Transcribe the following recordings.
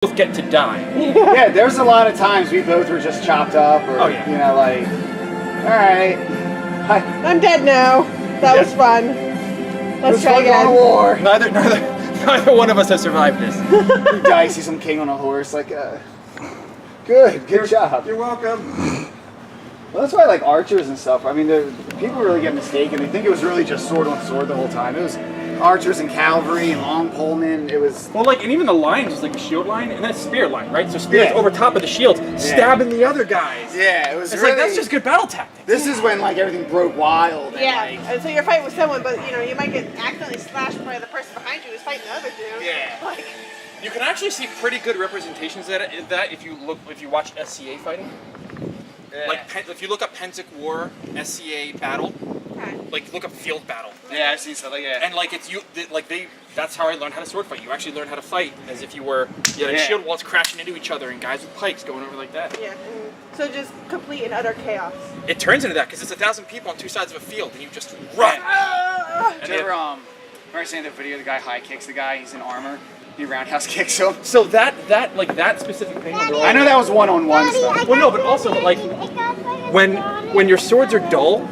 both get to die. Yeah, there's a lot of times we both were just chopped up, or you know, like, all right, I'm dead now. That was fun. Let's try again. War. Neither one of us has survived this. You die, see some king on a horse, like, good job. You're welcome. Well, that's why I like archers and stuff. I mean, people really get mistaken. They think it was really just sword on sword the whole time. It was archers and cavalry and long polemen. It was And even the lines was like a shield line and then a spear line, right? So spears over top of the shield, stabbing the other guys. Yeah, it was. It's really, like that's just good battle tactics. This is when like everything broke wild. And so you're fighting with someone, but you know you might get accidentally slashed by the person behind you who's fighting the other dude. Yeah. Like, You can actually see pretty good representations of that if you watch SCA fighting. Yeah. Like if you look up Pensic War SCA battle, like look up field battle. Yeah, I've seen stuff like that. And like that's how I learned how to sword fight. You actually learn how to fight as if you had shield walls crashing into each other and guys with pikes going over like that. Yeah. So just complete and utter chaos. It turns into that because it's 1,000 people on two sides of a field and you just run. Did you ever remember seeing the video? The guy high kicks the guy. He's in armor. He roundhouse kicks him. So that specific thing. I know that was one-on-one stuff. Well, no, but also like when your swords are dull.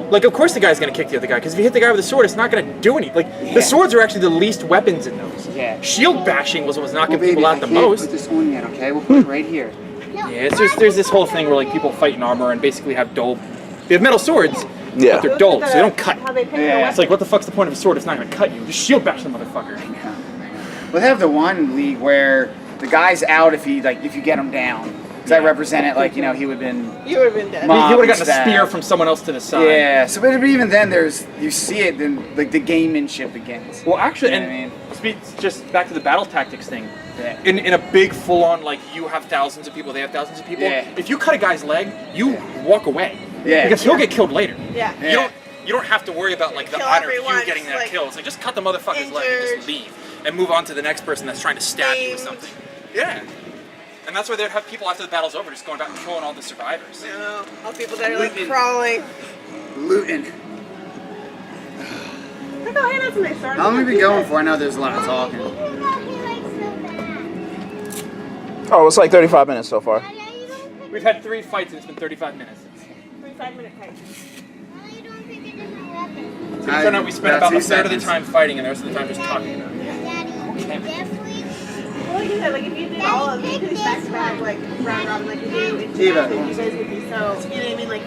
Like, of course the guy's gonna kick the other guy, because if you hit the guy with a sword, it's not gonna do anything. Like, the swords are actually the least weapons in those. Yeah. Shield bashing was what was knocking people out the most. Put this on yet, okay? We'll put it right here. Yeah, it's just, there's this whole thing where, like, people fight in armor and basically have dull... They have metal swords, but they're dull, so they don't cut. It's like, what the fuck's the point of a sword? It's not gonna cut you. Just shield bash the motherfucker. We'll have the one league where the guy's out if you get him down. Because I represent it like, you know, he would have been... You would have been dead. He would have gotten a spear from someone else to the side. Yeah, so but even then, you see it, then like the gamemanship begins. Well, actually, you know just back to the battle tactics thing. Yeah. In a big full-on, like, you have thousands of people, they have thousands of people. Yeah. If you cut a guy's leg, you walk away. Yeah. Because he'll get killed later. Yeah. You don't have to worry about like the honor of you getting that kill. It's like just cut the motherfucker's leg and just leave and move on to the next person that's trying to stab you with something. Yeah. And that's why they'd have people after the battle's over just going back and killing all the survivors. No, all people that are like crawling. Looting. Oh, hey, that's a nice sword. How long have we been going for? I know there's a lot of talking. Oh, it's like 35 minutes so far. We've had 3 fights and it's been 35 minutes. 35-minute fight. So it turned out we spent about a third of the time fighting and the rest of the time just talking about it. Well, like you said, like if you did all of these back to back, like round robin, like you do in Eva. gymnastics, you guys would be so, you know what I mean? Like,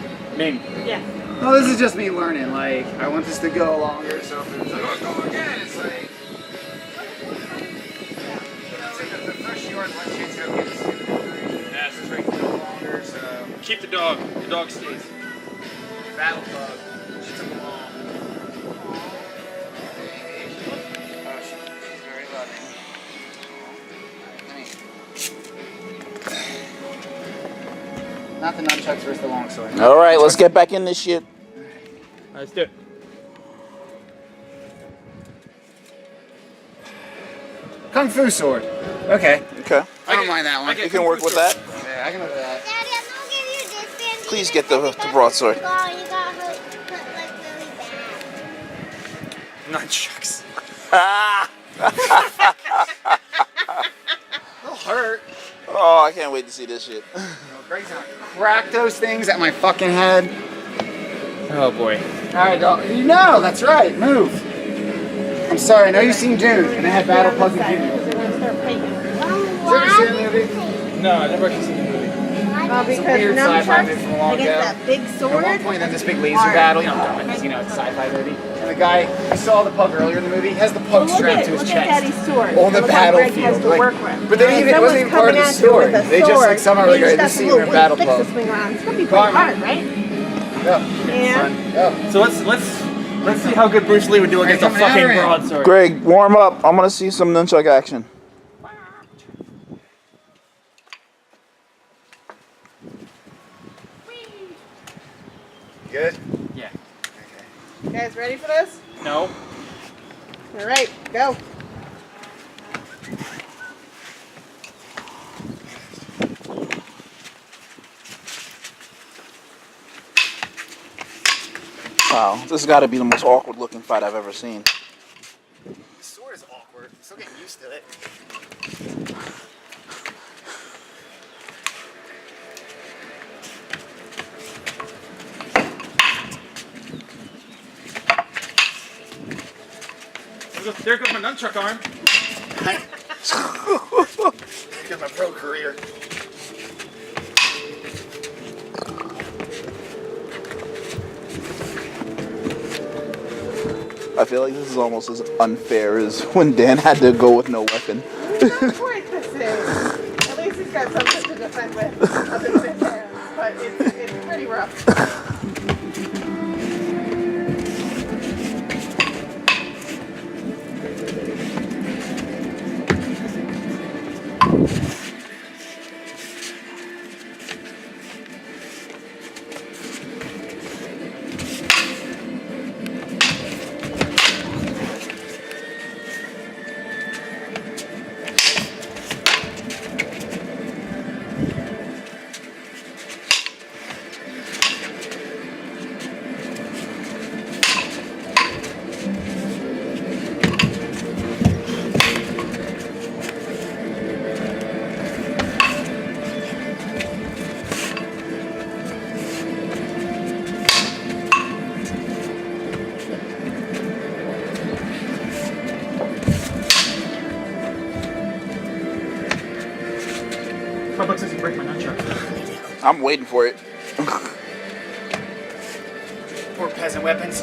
yeah. Well, this is just me learning. Like, I want this to go longer, so if it's like, oh, go again, it's like... the first yard, once you go get it, that's the trick, go longer, so... Keep the dog. The dog stays. Battle bug. She took them all. Oh, she's very loving. Not the nunchucks versus the longsword. All right, let's get back in this shit. Let's do it. Kung Fu sword. Okay. Okay. I don't mind that one. You can work with that. Yeah, I can live with that. Daddy, I'm gonna give you this band. Please get the broadsword. You got hurt like really bad. Nunchucks. It'll hurt. Oh, I can't wait to see this shit. Greg's gonna crack those things at my fucking head. Oh boy. Alright, you know, that's right. Move. I'm sorry, I know you've seen Dune, and I had Battle Plug and Dune. They're gonna start painting. Did you ever see the movie? No, I never actually seen the movie. It's a weird sci-fi movie from a long against ago. that big sword. At one point, there's this big laser battle, you know, because, you know, it's a sci-fi movie. And the guy, you saw the pug earlier in the movie, he has the pug strapped to his Look chest. at Daddy's sword. On the Look how Greg has battlefield. to Like, work with. but they even, it wasn't even part of the story. They just, like, somehow, like, this scene in Battle Plug. It's gonna be pretty hard, right? Yeah. So let's see how good Bruce Lee would do against a fucking broadsword. Greg, warm up. I'm gonna see some nunchuck action. Good? Yeah. You guys ready for this? No. All right, go. Wow, this has got to be the most awkward looking fight I've ever seen. The sword is awkward. I'm still getting used to it. There goes my nunchuck arm. Got my pro career. I feel like this is almost as unfair as when Dan had to go with no weapon. It's not quite the same. At least he's got something to defend with other than his hands, but it's pretty rough. $5 says you break my nunchuck. I'm waiting for it. Poor peasant weapons.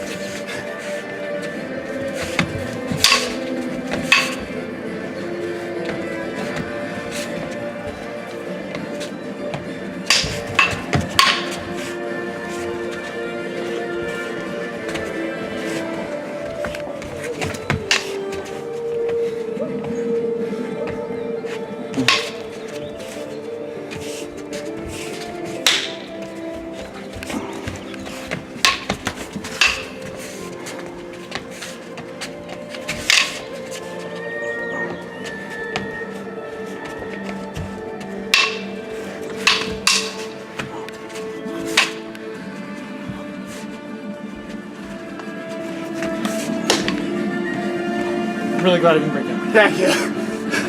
I'm really glad I didn't break it. Thank you.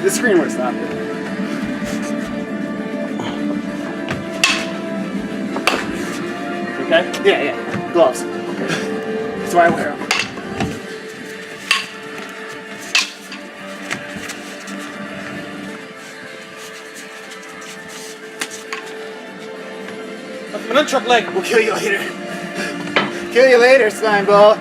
The screen would stop it. Okay? Yeah. Gloves. Okay. That's why I wear them. That's my nunchuck leg. We'll kill you later. Kill you later, slime ball.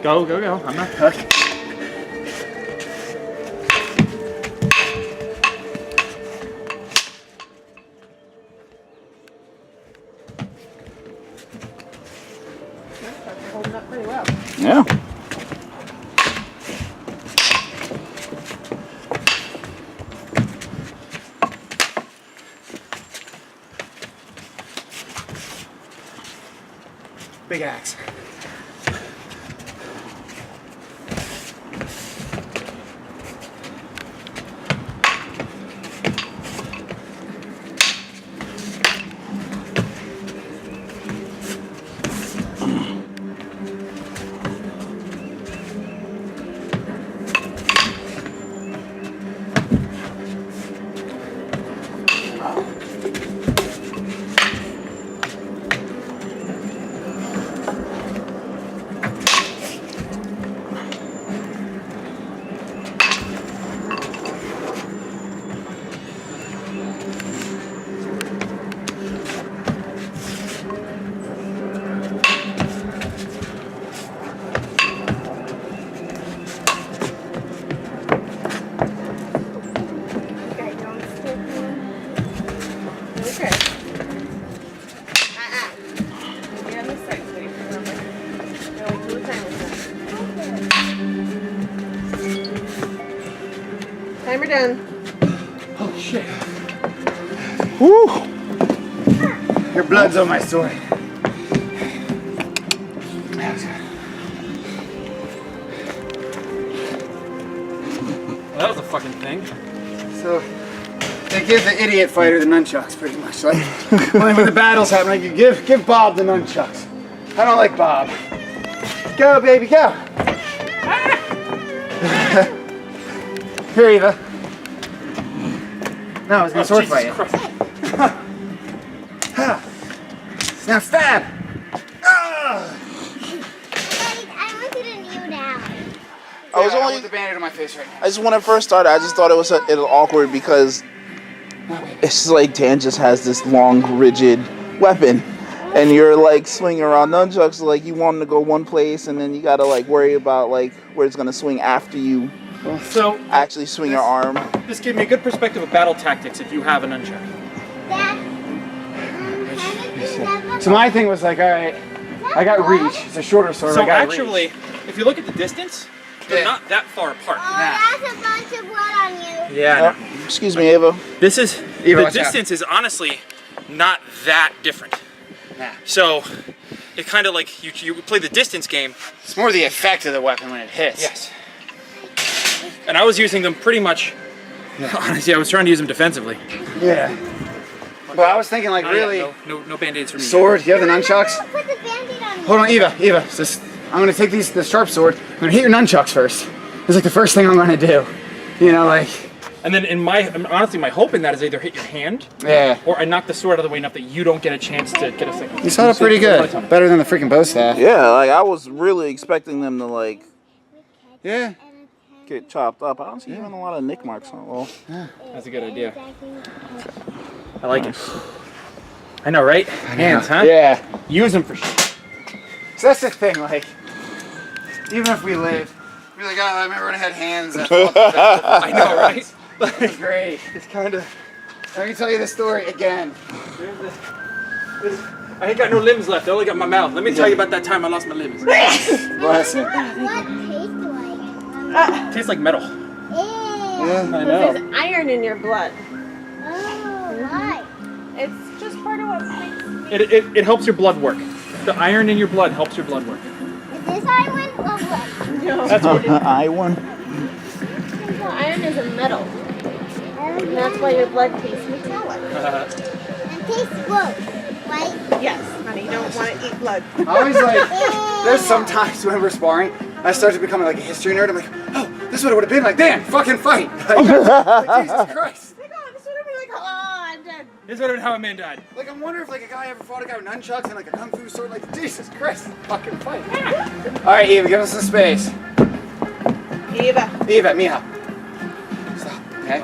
Go. I'm not. Okay. Holding up pretty well. Yeah. Big axe. Okay, don't stick one. Okay. Maybe on this side, sweetie. Remember? No, wait till the timer's done. Timer done. Oh shit. Woo! Your blood's on my sword. Well, that was a fucking thing. So, they give the idiot fighter the nunchucks, pretty much. Like, when the battles happen, like, you give Bob the nunchucks. I don't like Bob. Go, baby, go. Here, Eva. No, I was gonna sword fight you. Now stab! I want you to kneel down. I was I only. want the bandage on my face right now. I just when it first started, I just thought it was awkward because it's like Dan just has this long, rigid weapon, and you're like swinging around nunchucks. Like you want them to go one place, and then you gotta like worry about like where it's gonna swing after you So actually swing your arm. this gave me a good perspective of battle tactics if you have a nunchuck. Dad, So my thing was like, all right, I got reach. It's a shorter sword. So I got actually, if you look at the distance, they're Yeah. not that far apart. Oh, that's a bunch of blood on you. Yeah. Excuse me, Ava. This is Eva, the watch out. distance is honestly not that different. Nah. So it kind of like you play the distance game. It's more the effect of the weapon when it hits. Yes. And I was using them pretty much. Honestly, I was trying to use them defensively. Yeah. But I was thinking like Oh, yeah, really, no band-aids for me. sword. You have the nunchucks. Put the band-aid on me. Hold on, Eva. I'm gonna take the sharp sword. I'm gonna hit your nunchucks first. It's like the first thing I'm gonna do. You know, like. And then honestly, my hope in that is either hit your hand Yeah. or I knock the sword out of the way enough that you don't get a chance to get a second. You saw it pretty good. Better than the freaking bow staff. Yeah, like I was really expecting them to like Yeah. get chopped up. I don't see even a lot of nick marks on it. Well, That's a good idea. I like it. I know, right? Hands, huh? Yeah. Use them for shit. So that's the thing, like, even if we lived, we're like, oh, I remember when I had hands. That I know, right? was great. It's kind of. Let me tell you the story again. I ain't got no limbs left. I only got my mouth. Let me tell you about that time I lost my limbs. Bless it. What tastes like? Tastes like metal. Ew. Yeah. I know. There's iron in your blood. Oh, why? It's just part of what makes me. It helps your blood work. The iron in your blood helps your blood work. Is this iron or what? No. That's what. I won. Well, iron is a metal. And that's why your blood tastes metallic. And tastes gross, right? Yes, honey, you don't want to eat blood. I always like, there's sometimes when we're sparring, I start to become like a history nerd. I'm like, oh, this is what it would have been like. Dan, fucking fight. Like, Jesus Christ. Like, oh, this would have been like, oh, I'm dead. This is how a man died. Like, I wonder if like a guy ever fought a guy with nunchucks and like a kung fu sword. Like, Jesus Christ, fucking fight. All right, Eva, give us some space. Eva. Eva, Mija. Stop, okay?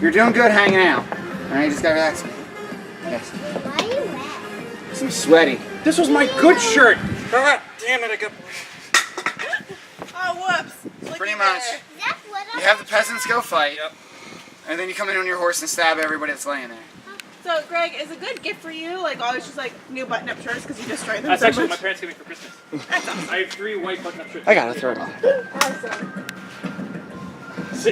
You're doing good hanging out. All right, you just gotta relax. Yes. Why are you wet? Some sweaty. This was my good shirt. God damn it! I got. Oh, whoops. Looky Pretty much. there. That's what You have the peasants go fight. Yep. And then you come in on your horse and stab everybody that's laying there. So, Greg, is a good gift for you, like always just like new button-up shirts because you destroy them That's so actually what my much? parents gave me for Christmas. I have 3 white button-up shirts. I gotta throw it on. Awesome.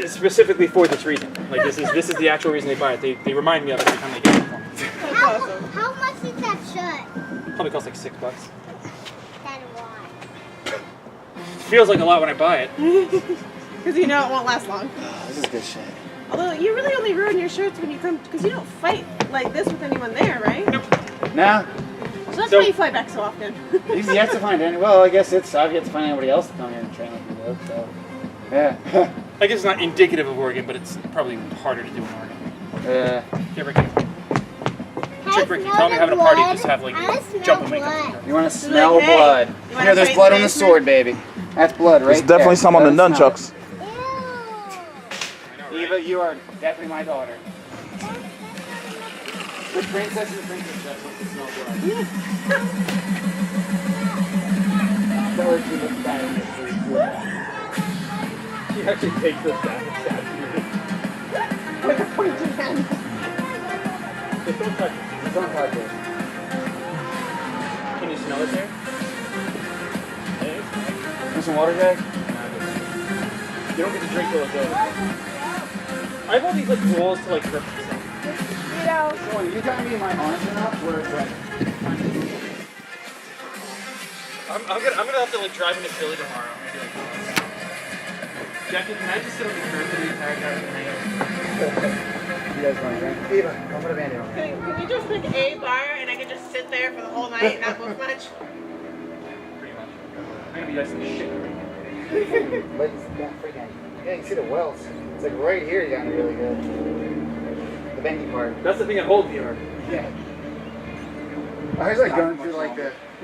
Specifically for this reason. Like this is the actual reason they buy it. They remind me of it every time they get it for me. That's awesome. How much is that shirt? Probably costs like $6. That why? Feels like a lot when I buy it. Because you know it won't last long. This is good shit. Although you really only ruin your shirts when you come, because you don't fight like this with anyone there, right? Now, So that's So- why you fly back so often. he's yet to find any. Well, I guess I've yet to find anybody else to come here and train like me though. So, yeah. I guess it's not indicative of Oregon, but it's probably harder to do in Oregon. Yeah. Yeah, Ricky. Chick Ricky, tell me having a party just have like jumping when it comes to blood. You want to smell hey, blood? you wanna Here, there's fight blood in on the the sword, baby. That's blood, right? There's definitely there. some on the Let us smell nunchucks. Ew. it. Eva, you are definitely my daughter. The princess and the princess, that's what smell blood. That was too much bad. She actually takes this down and stabs With a pointy hand. you. Don't touch it. Don't touch it. Can you smell it there? Want some water, Jack? You don't get to drink till it's over. I have all these like rules to like grip myself. You know, So when you got me in my arms enough, where it's like, I'm gonna have to like drive into Philly tomorrow and be like, Jackie, can I just sit on the curb for the entire time? you guys want to drink? Eva, come put a band-aid on me. can you just pick a bar and I can just sit there for the whole night and not move much? Pretty much. I'm gonna be you guys some shit. But it's not freaking. Yeah, you can see the wells. It's like right here. You got me really good. The bendy part. That's the thing that holds the arm. Yeah. I was like going through like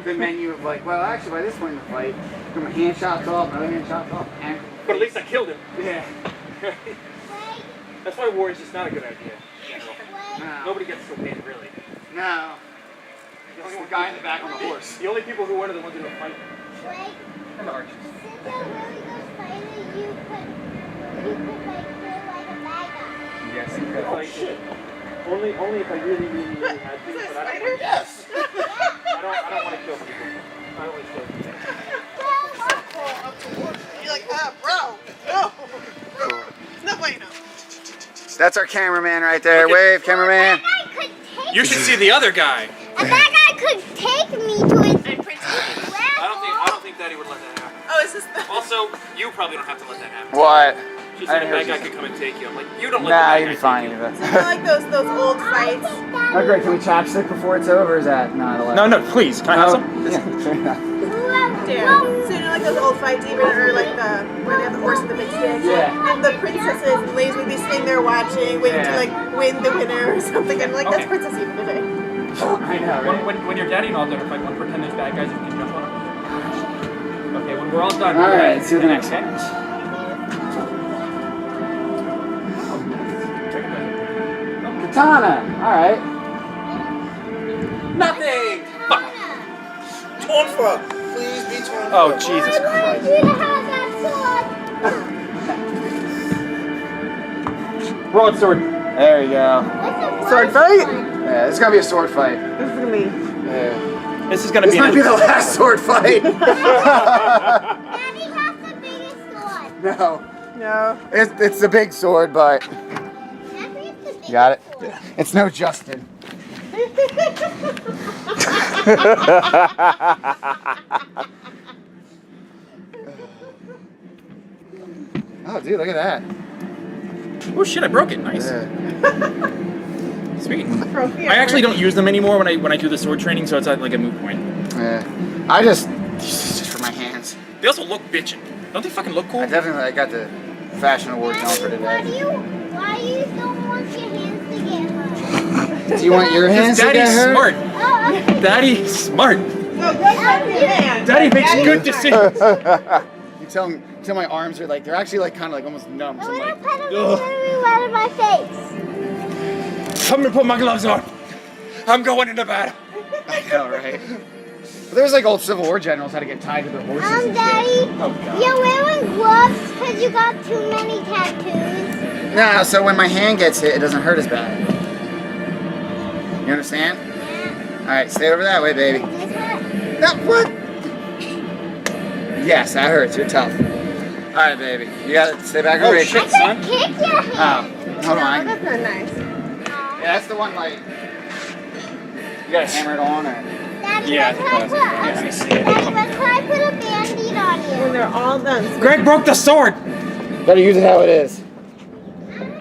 the menu of like, well, actually by this point in the fight, my hand shots off, another hand shots off, and But at least I killed him. yeah. That's why war is just not a good idea. No. Nobody gets to win, really. No. Just the guy in the back on the horse. The only people who win are the ones who don't fight. Wait, And the archers. since you're really good fighter, you could like feel like a bad guy. Yes. Oh shit. Only if I really had to. Is it a But spider? Yes. I don't want to kill people. I always kill people. You're like, bro. No. No bueno. That's our cameraman right there. Wave, cameraman. A bad guy could take You should see the other guy. A bad guy could take me to his I don't think Daddy would let that happen. Oh, is this the... Also, you probably don't have to let that happen. What? She I said a didn't hear bad guy what could come and take you. I'm like, you don't let Nah, the you'll bad be guy fine. take you. I like those old fights. Oh, great. Can we chopstick before it's over? Or is that not allowed? No, please. Can I have some? Yeah, fair enough. Yeah. So you know, like those old fights, even or like the where they have the horse and the big stick. Yeah. And the princesses and ladies would be sitting there watching, waiting to Yeah. like win the winner or something. And like Okay. that's Princess Eva today. I know, right? When your daddy and all done a fight, one pretend there's bad guys and you can jump on them. Okay, when we're all done. All we're right, gonna- see you the next okay? one. Katana. All right. Nothing! Fuck! Tonfa! Please be Tonfa. Oh, Jesus I want Christ. you to have that sword. Broadsword. There you go. What's a Sword broadsword? fight? Yeah, this is gonna be a sword fight. This is gonna be. Yeah. This is gonna This be might be the last sword fight. Daddy has the biggest sword. No, No. it's the big sword, but Daddy has the biggest you got it. sword. It's no Justin. Oh, dude, look at that. Oh shit, I broke it. Nice. Yeah. Sweet. Trophy I actually don't use them anymore when I do the sword training, so it's at like a moot point. Yeah. I just for my hands. They also look bitchin'. Don't they fucking look cool? I definitely got the fashion award going for Daddy, why today. why you don't want your hands to get hurt? Do you want your hands to get Daddy's hurt? smart. Oh, okay. Daddy's smart. No, good for your man. Daddy makes good decisions. You tell my arms are like they're actually like kind of like almost numb. A So I'm little like, pet of ugh. me right in my face. I'm gonna put my gloves on. I'm going into battle. I know, right? But there was like old Civil War generals had to get tied to their horses and shit. Daddy, Oh god. you're wearing gloves because you got too many tattoos. No, so when my hand gets hit, it doesn't hurt as bad. You understand? Yeah. All right, stay over that way, baby. This hurt. No, what? Yes, that hurts. You're tough. All right, baby. You gotta stay back and Oh, reach. shit. I Son? could kick your Oh, hand. hold on. Oh, that's not nice. Yeah, that's the one like you gotta hammer it on or. Daddy, Yeah, I when think can I that's put it. Yeah, I see it. Daddy, when can I put a Band-Aid on When you? they're all done. Greg broke the sword. Gotta use it how it is.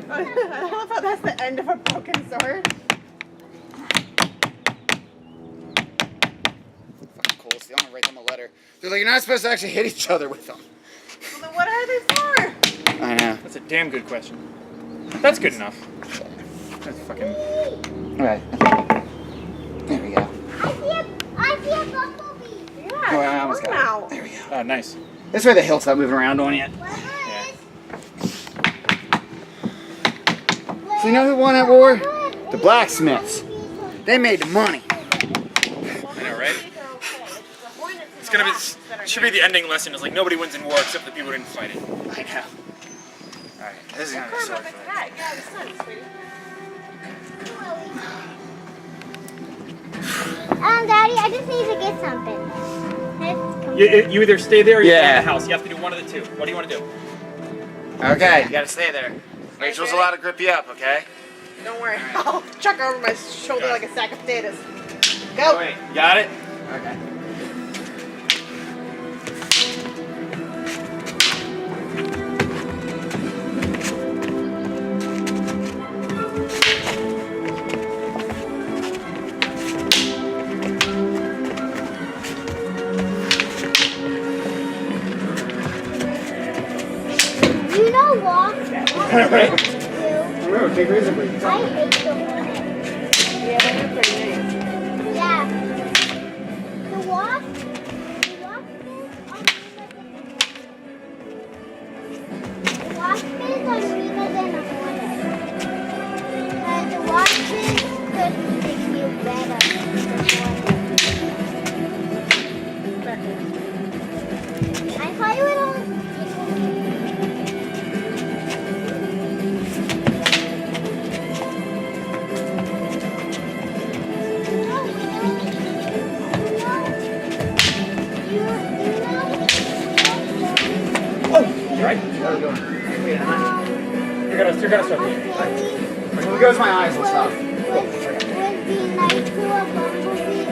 I love how that's the end of a broken sword. Fucking cool. So I'm gonna write them a letter. They're like, you're not supposed to actually hit each other with them. Well, then what are they for? I know. That's a damn good question. That's good enough. That's fucking. All right. There we go. I see a bumblebee. Yeah, Oh, I almost got it. now. There we go. Oh, nice. This way the hill's not moving around on you. Yeah. So you know who won that war? The blacksmiths. They made the money. I know, right? It's gonna be. Should be the ending lesson. Is like nobody wins in war except the people who didn't fight it. I know. All right, this is gonna be a sword fight. Yeah, the sun, sweetie. Daddy, I just need to get something. You either stay there or you Yeah. stay in the house. You have to do one of the two. What do you want to do? Okay, you gotta stay there. Rachel's allowed to grip you up, okay? Don't worry. I'll chuck her over my shoulder like a sack of potatoes. Oh, Go. wait, got it? Okay. walk. Remember, take razor blades. I hate the one. Yeah, they're pretty nice. Yeah. The walk is on Reba than a hornet. And the watches could make you better than the hornet. I thought you would only Right? How are we going? You're gonna start being. When we go to my eyes and stuff. would be nice to a bumblebee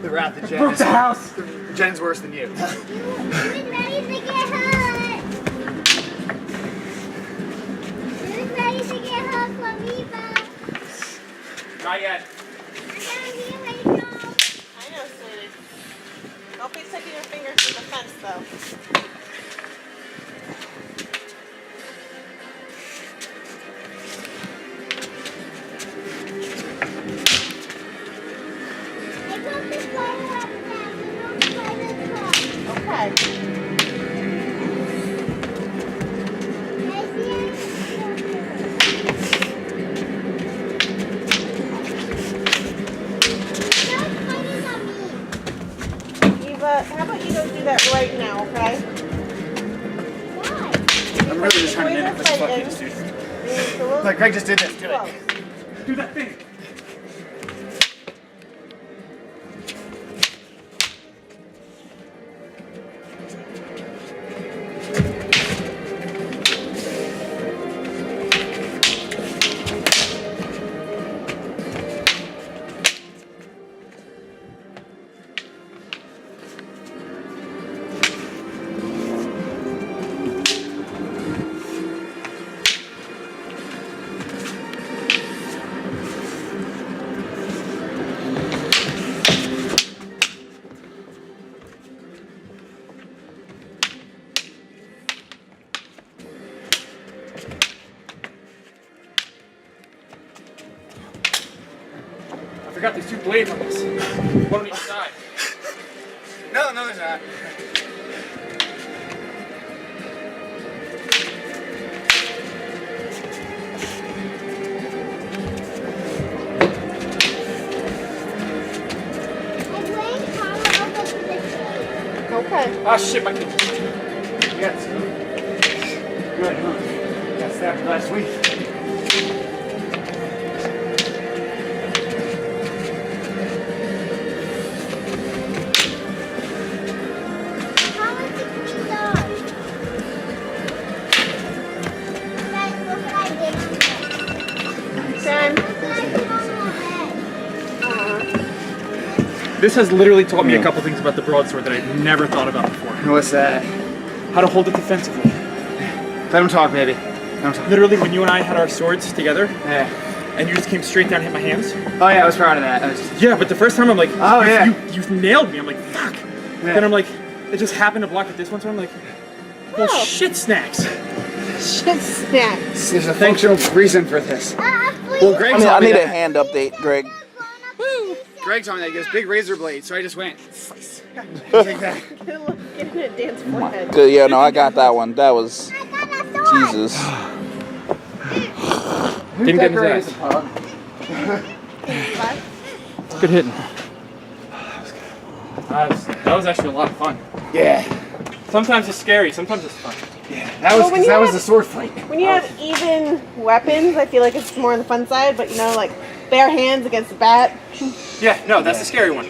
The wrath of Jen. Broke the house. Jen's worse than you. Who's ready to get hurt? Who's ready to get hurt from Reba? Not yet. I'm gonna be Rachel. I know, sweetie. Don't be sticking your fingers in the fence, though. I got the fire up now, so don't try to talk. Okay. I see it. Stop fighting on me. Eva, how about you go do that right now, okay? Why? I'm really just trying to mimic this fucking It's student. a little Like Greg just did this. Do close. it. Do that thing. I forgot there's two blades on this. One on each side. No, there's not. I'm laying Carla over to the tree. Okay. Ah, shit, my kid. Yes. Good, huh? Got stabbed last week. Carla's 16 dollars. Look what I did on that. Time. Look what I did on that head. This has literally taught me a couple things about the broadsword that I'd never thought about before. What's that? How to hold it defensively. Let him talk, baby. Let him talk. Literally, when you and I had our swords together, Yeah. and you just came straight down and hit my hands. Oh yeah, I was proud of that. I was just, Yeah, but the first time I'm like, Oh, yeah. you nailed me. I'm like, fuck. Then I'm like, it just happened to block it this one, so I'm like, well, Oh. shit snacks. Shit snacks. There's a functional reason for this. Well, Greg I told me need a that. hand update, Greg. Greg told me that he goes big razor blade, so I just went. Slice. Like that. Get a dance forehead. Good, yeah, no, I got that one. That was Jesus. Didn't get his Decorated ass. the pub. Good hitting. That was actually a lot of fun. Yeah. Sometimes it's scary, sometimes it's fun. That was Well, when you that was have- the sword fight. When you have even weapons, I feel like it's more on the fun side, but you know, like bare hands against a bat. Yeah, no, that's the scary one.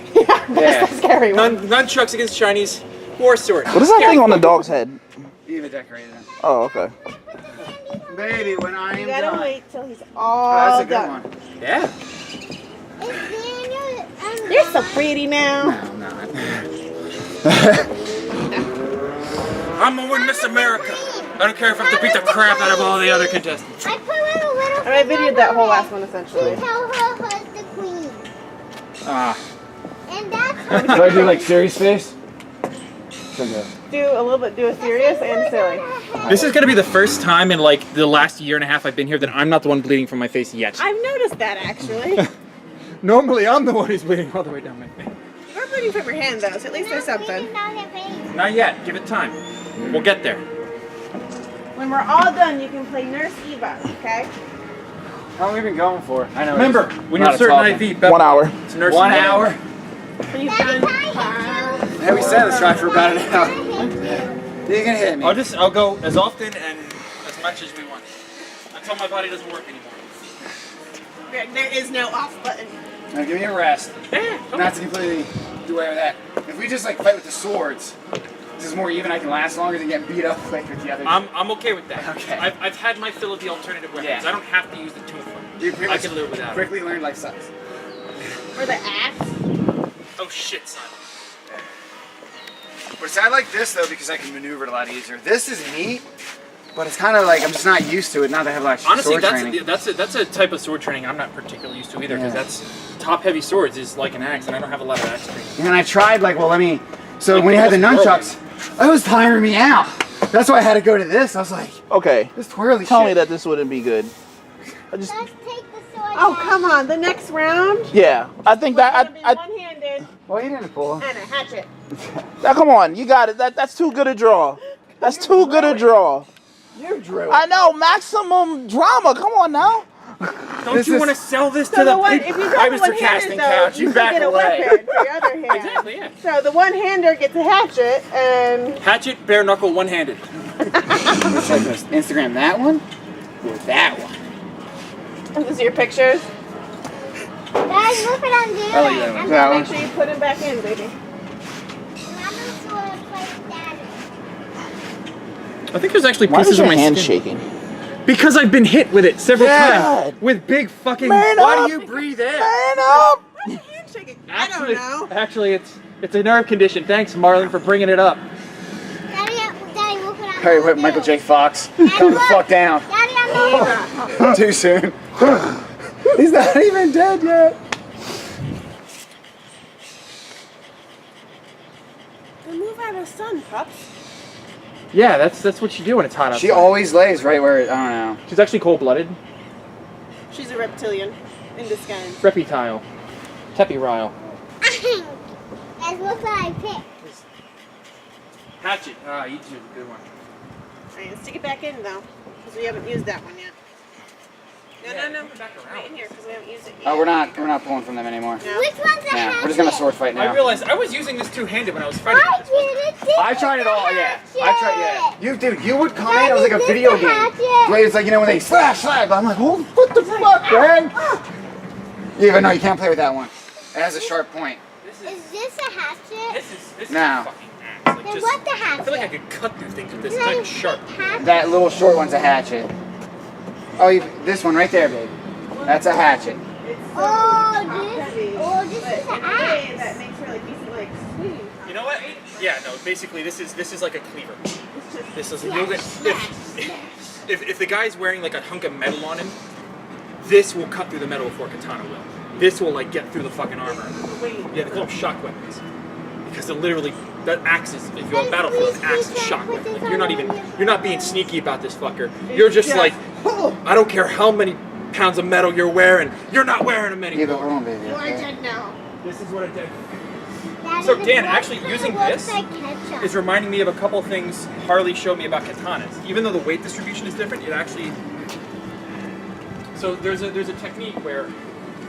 That's the scary one. Nunchucks against Chinese, war sword. What is that thing on the dog's head? Even decorated them. Oh, okay. Baby, when I You am gotta done. wait till he's Oh, all that's a good done. one. Yeah. You're so pretty now. No, I'm not. I'm gonna win Miss America. I don't care if I have to beat the crap out of all the other contestants. I put a little. I videoed that whole last one essentially. Tell her who's the queen. Ah. And that's Should I do like serious face? Do a little bit, do a serious and silly. This is gonna be the first time in like the last year and a half I've been here that I'm not the one bleeding from my face yet. I've noticed that actually. Normally I'm the one who's bleeding all the way down my face. You're bleeding from your hand though, so at least there's something. Not yet. Give it time. We'll get there. When we're all done, you can play Nurse Eva, okay? How long have we been going for? I know. Remember, when you're certain IV, 1 hour. it's nurse 1 hour. When you've done. Yeah, we said let's try for about an hour. You're gonna hit me. I'll go as often and as much as we want until my body doesn't work anymore. Greg, there is no off button. Now give me a rest. Yeah, Not to completely do away with that. If we just like fight with the swords, this is more even. I can last longer than getting beat up like with the other. I'm okay with that. Okay. I've had my fill of the alternative weapons. Yeah. I don't have to use the tool for You it. pretty I much can live without it. quickly learned life sucks. Or the axe. Oh shit, son. But it's I like this though because I can maneuver it a lot easier. This is neat, but it's kind of like I'm just not used to it. Now that I have like Honestly, sword training. that's a type of sword training I'm not particularly used to either because Yeah. that's top-heavy swords is like an axe, and I don't have a lot of axe training. And I tried like, well, let me. So Like when you had the the nunchucks, that was tiring me out. That's why I had to go to this. I was like, Okay. this twirly Tell shit. me that this wouldn't be good. I just, Let's take the sword. Oh, come on. The next round. yeah. I think We're gonna that, be I one-handed Well, you didn't pull. and a hatchet. now, come on. You got it. That's too good a draw. That's too good a draw. You drew. I know. Maximum drama. Come on now. Don't This you is- want to sell this So to the the one, people? if you go I the was the one-handed casting though, couch. You you back get a away. weapon for your other hand. Exactly, yeah. So the one-hander gets a hatchet, and Hatchet, bare knuckle, one-handed. Let's check this. Instagram that one with that one. those are your pictures. Guys, look what I'm doing. I like that one. And That make one. sure you put him back in, baby. Another sword like that. I think there's actually Why pieces is your of my hand skin. shaking? Because I've been hit with it several Yeah. times with big fucking. Man Why up. do you breathe in? Man up. Why are you shaking? I don't know. Actually, it's a nerve condition. Thanks, Marlon, for bringing it up. Daddy, look what I'm Hey, gonna wait, do. Michael J. Fox. Calm the fuck down. Daddy, I'm over. Too soon. He's not even dead yet. Then move out of the sun, pups. Yeah, that's what you do when it's hot outside. She always lays right where, I don't know. She's actually cold-blooded. She's a reptilian in disguise. Reptile. Tepirile. Guys, look what I picked. Hatchet. Ah, you two, good one. Alright, let's stick it back in though, because we haven't used that one yet. No, Yeah, no, no. put it back around. Right in here, because we haven't used it yet. Oh, we're not pulling from them anymore. No. Which one's a Yeah, hatchet? we're just gonna sword fight I now. realized I was using this two-handed when I was fighting. I this one. did it. I tried it all, yeah. I tried, yeah. You, dude, you would come in, it was like a Daddy, video this is a game. hatchet. Where it's like, you know, when they slash, I'm like, oh, what the fuck, man? Yeah, but no, you can't play with that one. It has a sharp point. This Is this a hatchet? this is No. a fucking axe. Like, Then just, what the I hatchet? feel like I could cut through things with this. Can It's I like sharp. hatchet? That little short one's a hatchet. Oh, this one right there, babe. That's a hatchet. It's so Oh, top-heavy. this But is in an a way, axe. that makes her like decent, like swing. You know what? Yeah, no. Basically, this is like a cleaver. It's just This is Slash, if the guy's wearing like a hunk of metal on him, this will cut through the metal before katana will. This will like get through the fucking armor. weight. Yeah, they call them shock weapons because they'll literally that acts as, if you're on Battlefield, acts as shockwave. Like, you're not being sneaky about this fucker. You're just like, I don't care how many pounds of metal you're wearing, you're not wearing them anymore. Yeah, but we're on, baby. You are dead now. This is what it did. Daddy, So the Dan, box actually kinda using looks this like ketchup. is reminding me of a couple things Harley showed me about katanas. Even though the weight distribution is different, it actually. So there's a technique where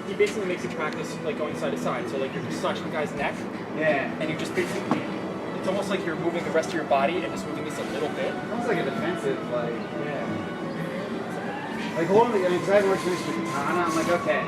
he basically makes you practice like going side to side. So like you're massaging the guy's neck, Yeah. and you just basically, it's almost like you're moving the rest of your body and just moving this a little bit. Almost like a defensive, like, yeah. Like holding the, because I haven't worked with the katana, I'm like, okay.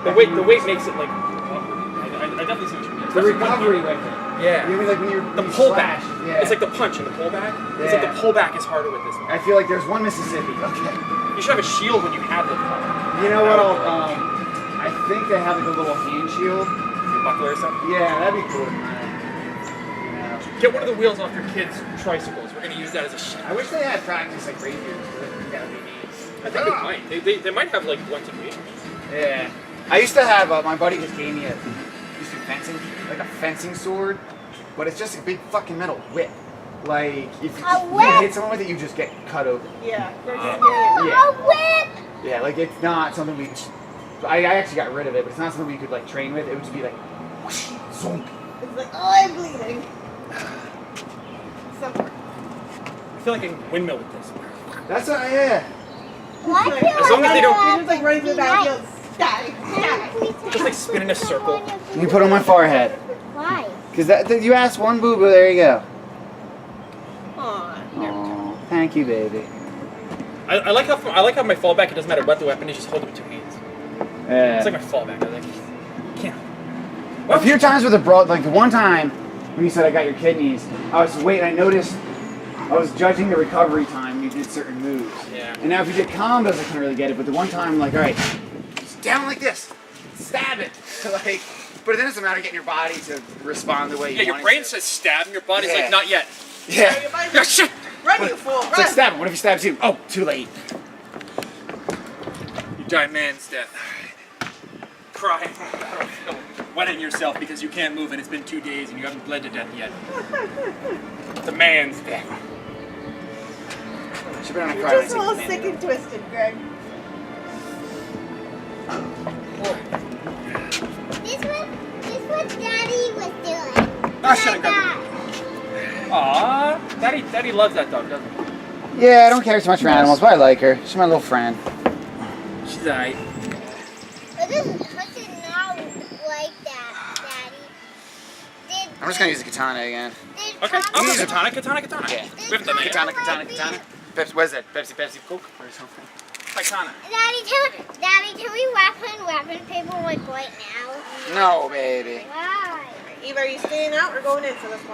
The weight makes it like awkward. I definitely see what you mean. The Especially recovery when with it. Yeah. You know what I mean? Like when you're The you pullback. slash, yeah. It's like the punch and the pullback. It's like Yeah. the pullback is harder with this one. I feel like there's one Mississippi. Okay. You should have a shield when you have the punch. You know what? I think they have like a little hand shield. Your buckler or something. Yeah, that'd be cool. Man. Get one of the wheels off your kids' tricycles. We're gonna use that as a shield. I wish they had practice like rapiers. That would be neat. I think they might. They might have like blunted weight. Yeah. I used to have my buddy just gave me used to fencing, like a fencing sword, but it's just a big fucking metal whip. Like if you whip? hit someone with it, you just get cut open. Yeah. They're just Yeah. A whip! Yeah, like it's not something we. I actually got rid of it, but it's not something we could like train with. It would just be like, whoosh, zonk. It's like, oh, I'm bleeding. Somewhere. I feel like I can windmill with this. That's yeah. Well, I feel As long as they don't- You're just like running through the Nice. battlefield. Die. Just like spin in a circle. You put on my forehead. Why? Cause you asked one boo boo. There you go. Aw. Oh, thank you, baby. I like how my fallback. It doesn't matter what the weapon is. Just hold it with two hands. Yeah. It's like my fallback. I like. Can't. A few times with a broad, like the one time when you said I got your kidneys, I was waiting. I noticed I was judging the recovery time when you did certain moves. Yeah. And now if you did combos, I couldn't really get it. But the one time, I'm like, all right, just down like this, stab it, like. But then it's a matter of getting your body to respond the way you Yeah, your want brain it to. says stab, and your body's Yeah. like not yet. Yeah. Yeah, shit. Run, you fool. It's like Run. stab him. What if he stabs you? Oh, too late. You die man's death. Crying. Wetting yourself because you can't move and it's been 2 days and you haven't bled to death yet. The man's death. Should be on a You're cry just all sick and twisted, Greg. This what Daddy was doing. I should've got Aww. Daddy loves that dog, doesn't he? Yeah, I don't care so much for animals, but I like her. She's my little friend. She's alright. But this is not like that, Daddy. I'm just gonna use the katana again. Okay, I'll Use go it. katana. Yeah. We haven't done that yet. Katana. Pepsi, what is that? Pepsi, Coke or something? Katana. Daddy, can we weapon paper like right now? No, baby. Why? Either are you staying out or going in for this one?